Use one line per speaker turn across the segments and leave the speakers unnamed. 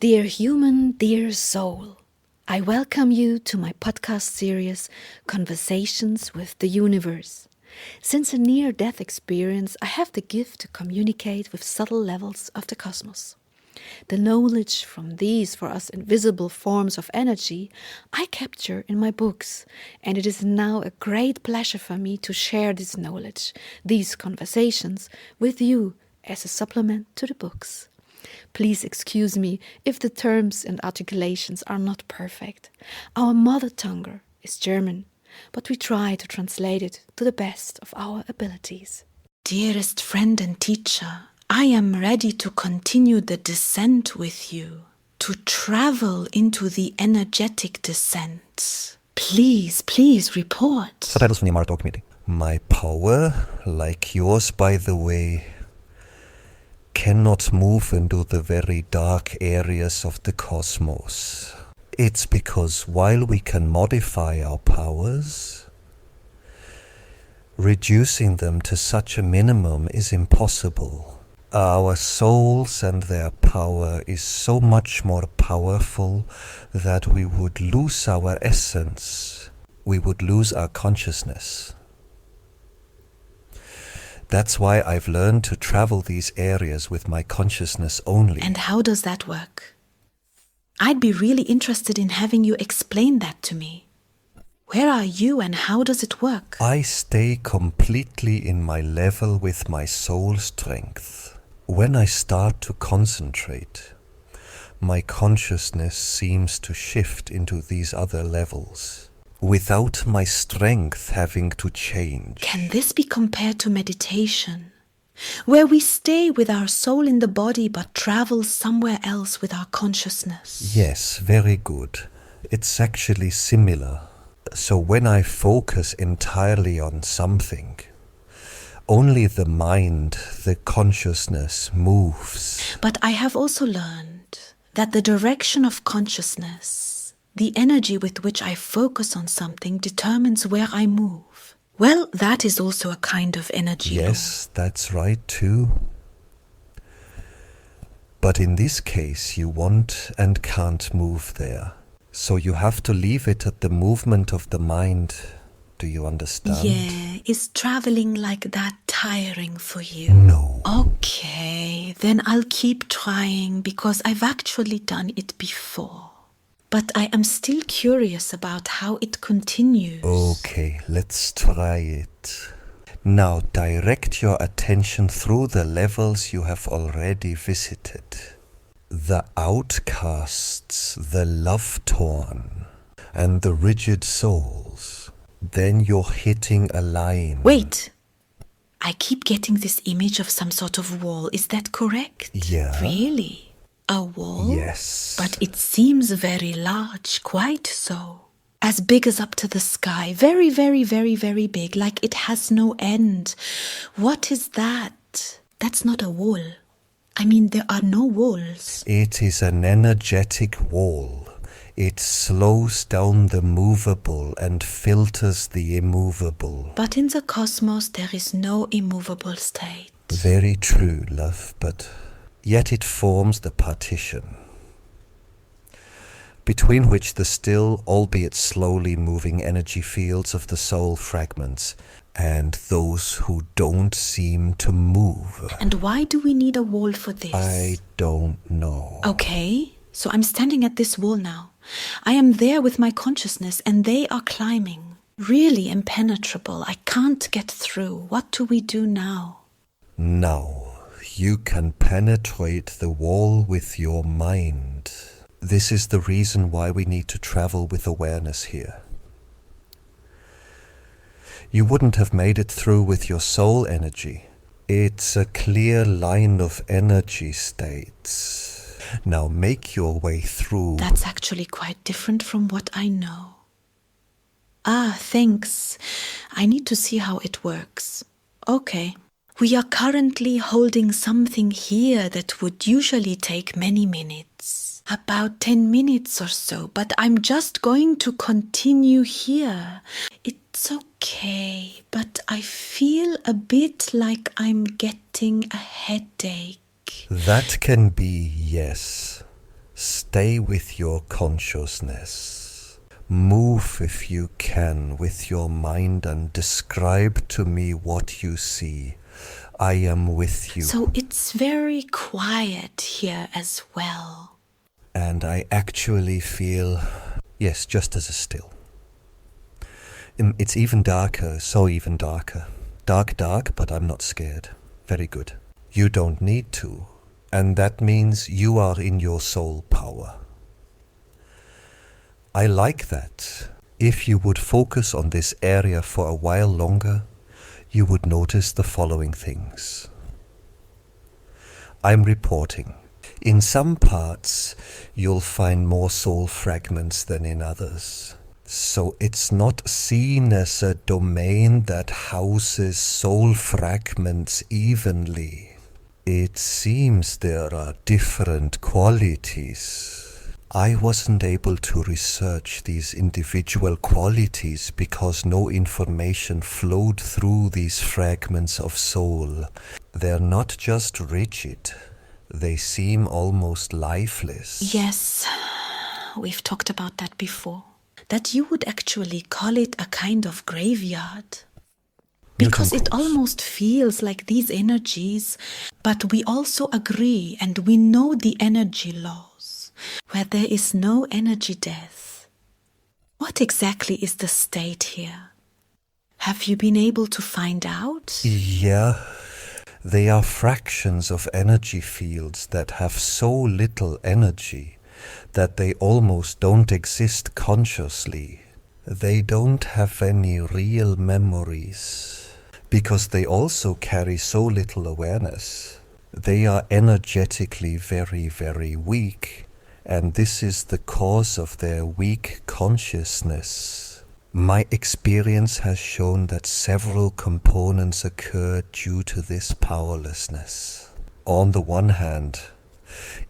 Dear human, dear soul, I welcome you to my podcast series, Conversations with the Universe. Since a near-death experience, I have the gift to communicate with subtle levels of the cosmos. The knowledge from these for us invisible forms of energy I capture in my books, and it is now a great pleasure for me to share this knowledge, these conversations, with you as a supplement to the books. Please excuse me if the terms and articulations are not perfect. Our mother tongue is German, but we try to translate it to the best of our abilities.
Dearest friend and teacher, I am ready to continue the descent with you, to travel into the energetic descent. Please report.
Subtitles from the Amara Talk meeting. My power, like yours by the way, cannot move into the very dark areas of the cosmos. It's because while we can modify our powers, reducing them to such a minimum is impossible. Our souls and their power is so much more powerful that we would lose our essence. We would lose our consciousness. That's why I've learned to travel these areas with my consciousness only.
And how does that work? I'd be really interested in having you explain that to me. Where are you and how does it work?
I stay completely in my level with my soul strength. When I start to concentrate, my consciousness seems to shift into these other levels, without my strength having to change.
Can this be compared to meditation, where we stay with our soul in the body but travel somewhere else with our consciousness?
Yes, very good. It's actually similar. So when I focus entirely on something, only the mind, the consciousness moves.
But I have also learned that the direction of consciousness, the energy with which I focus on something, determines where I move. Well, that is also a kind of energy.
Yes, that's right too. But in this case, you want and can't move there. So you have to leave it at the movement of the mind. Do you understand?
Yeah, is traveling like that tiring for you?
No.
Okay, then I'll keep trying because I've actually done it before. But I am still curious about how it continues.
Okay, let's try it. Now direct your attention through the levels you have already visited. The outcasts, the love-torn, and the rigid souls. Then you're hitting a line.
Wait! I keep getting this image of some sort of wall. Is that correct?
Yeah.
Really? A wall?
Yes.
But it seems very large, quite so. As big as up to the sky. Very, very, very, very big, like it has no end. What is that? That's not a wall. I mean, there are no walls.
It is an energetic wall. It slows down the movable and filters the immovable.
But in the cosmos, there is no immovable state.
Very true, love, but yet it forms the partition, between which the still, albeit slowly moving energy fields of the soul fragments and those who don't seem to move.
And why do we need a wall for this?
I don't know.
Okay, so I'm standing at this wall now. I am there with my consciousness and they are climbing. Really impenetrable. I can't get through. What do we do now?
Now you can penetrate the wall with your mind. This is the reason why we need to travel with awareness here. You wouldn't have made it through with your soul energy. It's a clear line of energy states. Now make your way through.
That's actually quite different from what I know. Ah, thanks. I need to see how it works. Okay. We are currently holding something here that would usually take many minutes. About 10 minutes or so, but I'm just going to continue here. It's okay, but I feel a bit like I'm getting a headache.
That can be, yes, Stay with your consciousness. Move if you can with your mind and describe to me what you see. I am with you.
So it's very quiet here as well.
And I actually feel, yes, just as a still. It's even darker, so even darker. Dark, but I'm not scared. Very good. You don't need to. And that means you are in your soul power. I like that. If you would focus on this area for a while longer, you would notice the following things. I'm reporting. In some parts, you'll find more soul fragments than in others. So it's not seen as a domain that houses soul fragments evenly. It seems there are different qualities. I wasn't able to research these individual qualities because no information flowed through these fragments of soul. They're not just rigid, they seem almost lifeless.
Yes, we've talked about that before. That you would actually call it a kind of graveyard. Because it almost feels like these energies, but we also agree and we know the energy laws, where there is no energy death. What exactly is the state here? Have you been able to find out?
Yeah, they are fractions of energy fields that have so little energy that they almost don't exist consciously. They don't have any real memories. Because they also carry so little awareness. They are energetically very, very weak, and this is the cause of their weak consciousness. My experience has shown that several components occur due to this powerlessness. On the one hand,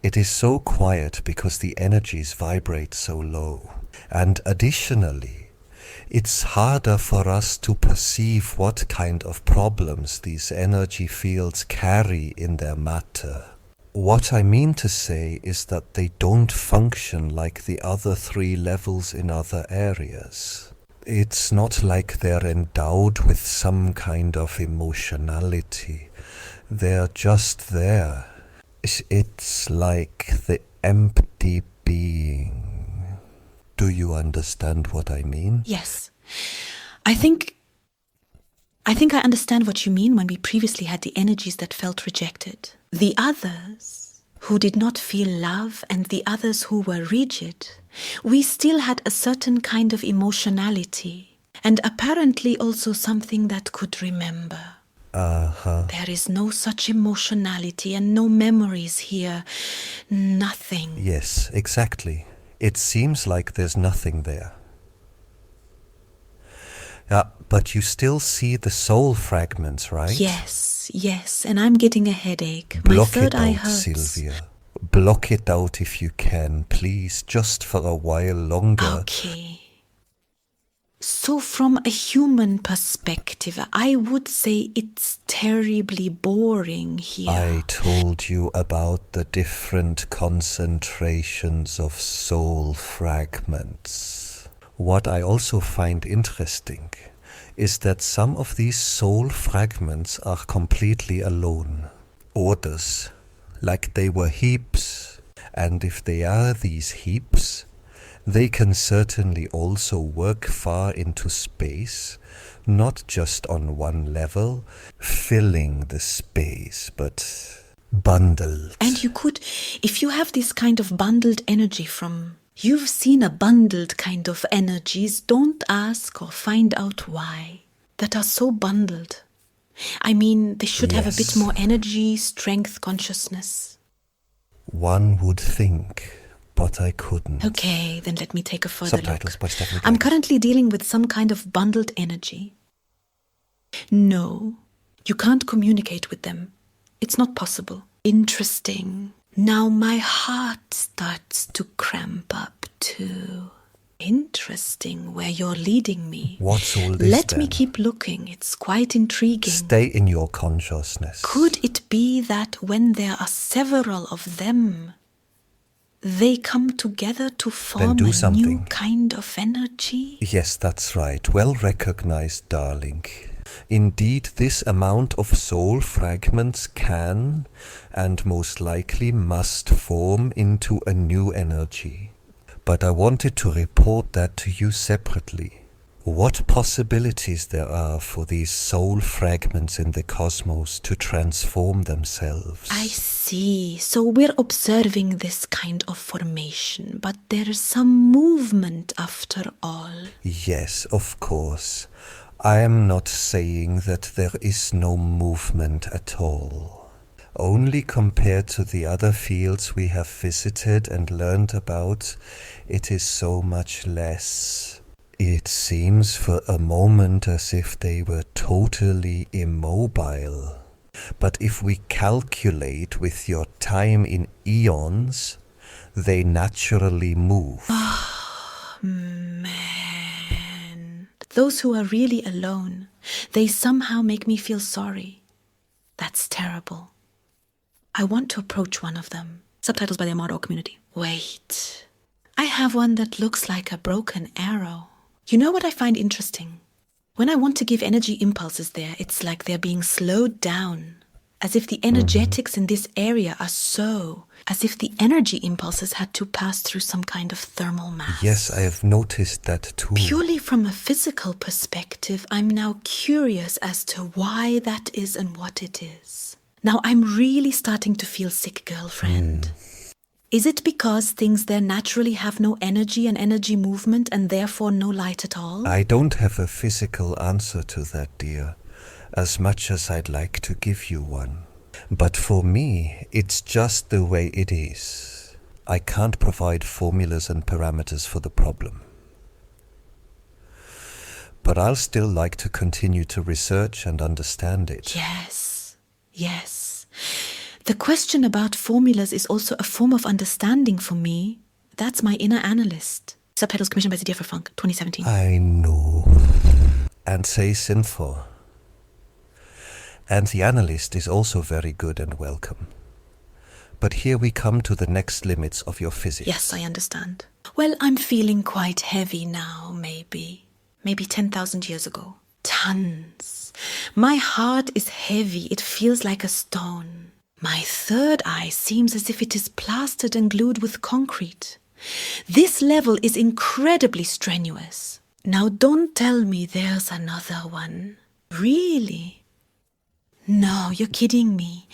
it is so quiet because the energies vibrate so low, and additionally, it's harder for us to perceive what kind of problems these energy fields carry in their matter. What I mean to say is that they don't function like the other 3 levels in other areas. It's not like they're endowed with some kind of emotionality. They're just there. It's like the empty being. Do you understand what I mean?
Yes. I think I understand what you mean when we previously had the energies that felt rejected. The others who did not feel love and the others who were rigid, we still had a certain kind of emotionality and apparently also something that could remember. There is no such emotionality and no memories here. Nothing.
Yes, exactly. It seems like there's nothing there. But you still see the soul fragments, right?
Yes, and I'm getting a headache. My
Block
third
it
eye
out,
hurts.
Sylvia. Block it out if you can, please, just for a while longer.
Okay. So from a human perspective, I would say it's terribly boring here.
I told you about the different concentrations of soul fragments. What I also find interesting is that some of these soul fragments are completely alone. Others, like they were heaps, and if they are these heaps, they can certainly also work far into space, not just on one level, filling the space, but bundled.
And you could, if you have this kind of bundled energy from, you've seen a bundled kind of energies, don't ask or find out why, that are so bundled. I mean, they should have a bit more energy, strength, consciousness.
One would think, but I couldn't.
Okay, then let me take a further
Subtitles
look.
by Stephanie
I'm
Guy.
currently dealing with some kind of bundled energy. No, you can't communicate with them. It's not possible. Interesting. Now my heart starts to cramp up too. Interesting where you're leading me.
What's all this
Let me
then?
keep looking. It's quite intriguing.
Stay in your consciousness.
Could it be that when there are several of them, they come together to
Then
form
do
a new
something.
kind of energy?
Yes, that's right. Well recognized, darling. Indeed, this amount of soul fragments can, and most likely must, form into a new energy. But I wanted to report that to you separately. What possibilities there are for these soul fragments in the cosmos to transform themselves.
I see. So we're observing this kind of formation, but there's some movement after all.
Yes, of course. I am not saying that there is no movement at all. Only compared to the other fields we have visited and learned about, it is so much less. It seems for a moment as if they were totally immobile. But if we calculate with your time in eons, they naturally move.
Man, those who are really alone, they somehow make me feel sorry. That's terrible. I want to approach one of them. Subtitles by the Amaro community. Wait. I have one that looks like a broken arrow. You know what I find interesting? When I want to give energy impulses there, it's like they're being slowed down. As if the energetics in this area are as if the energy impulses had to pass through some kind of thermal mass.
Yes, I have noticed that too.
Purely from a physical perspective, I'm now curious as to why that is and what it is. Now I'm really starting to feel sick, girlfriend. Is it because things there naturally have no energy and energy movement and therefore no light at all?
I don't have a physical answer to that, dear, as much as I'd like to give you one. But for me, it's just the way it is. I can't provide formulas and parameters for the problem. But I'll still like to continue to research and understand it.
Yes. The question about formulas is also a form of understanding for me. That's my inner analyst. Subtitles commissioned by Sylvia for Funk, 2017.
I know. And say sinful. And the analyst is also very good and welcome. But here we come to the next limits of your physics.
Yes, I understand. Well, I'm feeling quite heavy now, maybe 10,000 years ago. Tons. My heart is heavy. It feels like a stone. My third eye seems as if it is plastered and glued with concrete. This level is incredibly strenuous. Now don't tell me there's another one. Really? No, you're kidding me.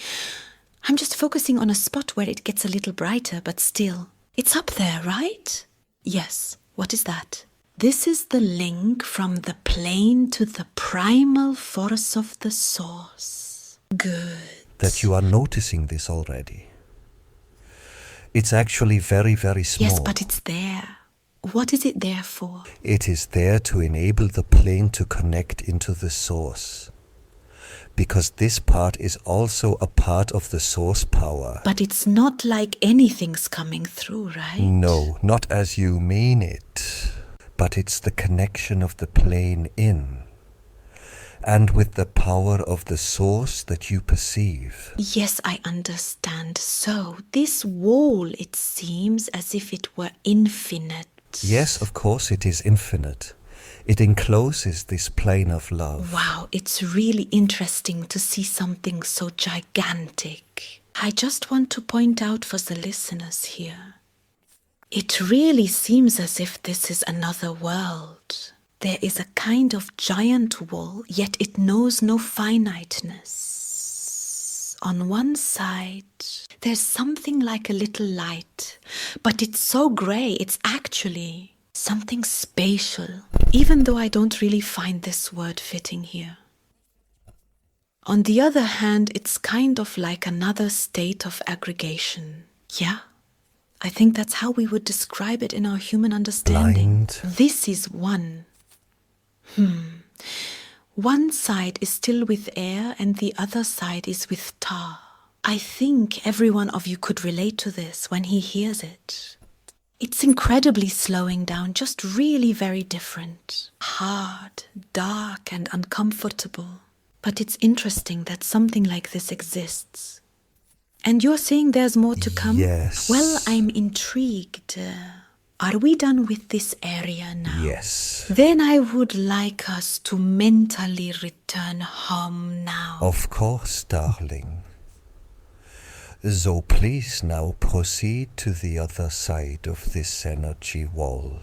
I'm just focusing on a spot where it gets a little brighter, but still. It's up there, right? Yes. What is that? This is the link from the plane to the primal force of the source. Good.
That you are noticing this already. It's actually very, very small.
Yes, but it's there. What is it there for?
It is there to enable the plane to connect into the source. Because this part is also a part of the source power.
But it's not like anything's coming through, right?
No, not as you mean it. But it's the connection of the plane in. And with the power of the source that you perceive.
Yes, I understand. So, this wall, it seems as if it were infinite.
Yes, of course it is infinite. It encloses this plane of love.
Wow, it's really interesting to see something so gigantic. I just want to point out for the listeners here. It really seems as if this is another world. There is a kind of giant wall, yet it knows no finiteness. On one side, there's something like a little light, but it's so grey, it's actually something spatial, even though I don't really find this word fitting here. On the other hand, it's kind of like another state of aggregation. Yeah, I think that's how we would describe it in our human understanding.
Blind.
This is one. One side is still with air and the other side is with tar. I think every one of you could relate to this when he hears it. It's incredibly slowing down, just really very different. Hard, dark and uncomfortable. But it's interesting that something like this exists. And you're saying there's more to come?
Yes.
Well, I'm intrigued. Are we done with this area now?
Yes.
Then I would like us to mentally return home now.
Of course, darling. So please now proceed to the other side of this energy wall.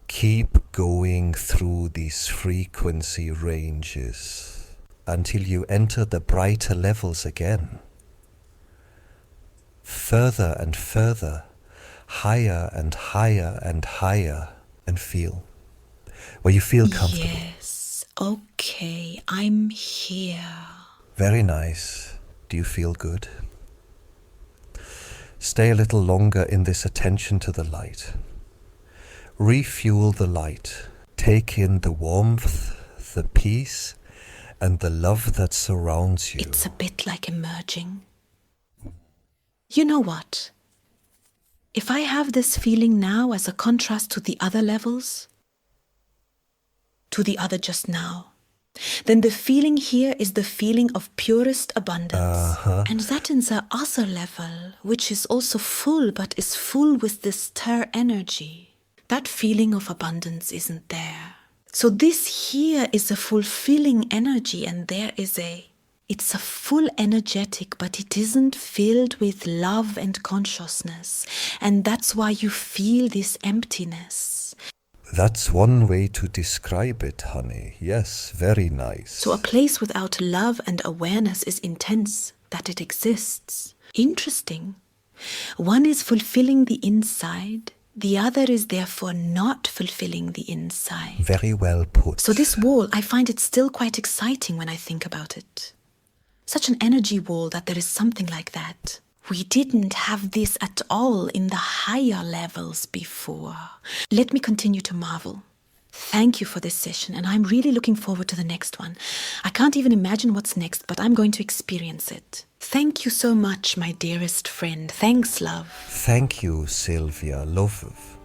Keep going through these frequency ranges until you enter the brighter levels again. Further and further, higher and higher and higher, and feel where you feel comfortable.
Yes, okay, I'm here.
Very nice. Do you feel good? Stay a little longer in this attention to the light. Refuel the light. Take in the warmth, the peace, and the love that surrounds you.
It's a bit like emerging. You know what? If I have this feeling now as a contrast to the other levels, to the other just now, then the feeling here is the feeling of purest abundance. And that in the other level, which is also full, but is full with this stir energy, that feeling of abundance isn't there. So this here is a fulfilling energy, and there is it's a full energetic, but it isn't filled with love and consciousness. And that's why you feel this emptiness.
That's one way to describe it, honey. Yes, very nice.
So a place without love and awareness is intense, that it exists. Interesting. One is fulfilling the inside, the other is therefore not fulfilling the inside.
Very well put.
So this wall, I find it still quite exciting when I think about it. Such an energy wall that there is something like that. We didn't have this at all in the higher levels before. Let me continue to marvel. Thank you for this session, and I'm really looking forward to the next one. I can't even imagine what's next, but I'm going to experience it. Thank you so much, my dearest friend. Thanks, love.
Thank you, Sylvia. Love.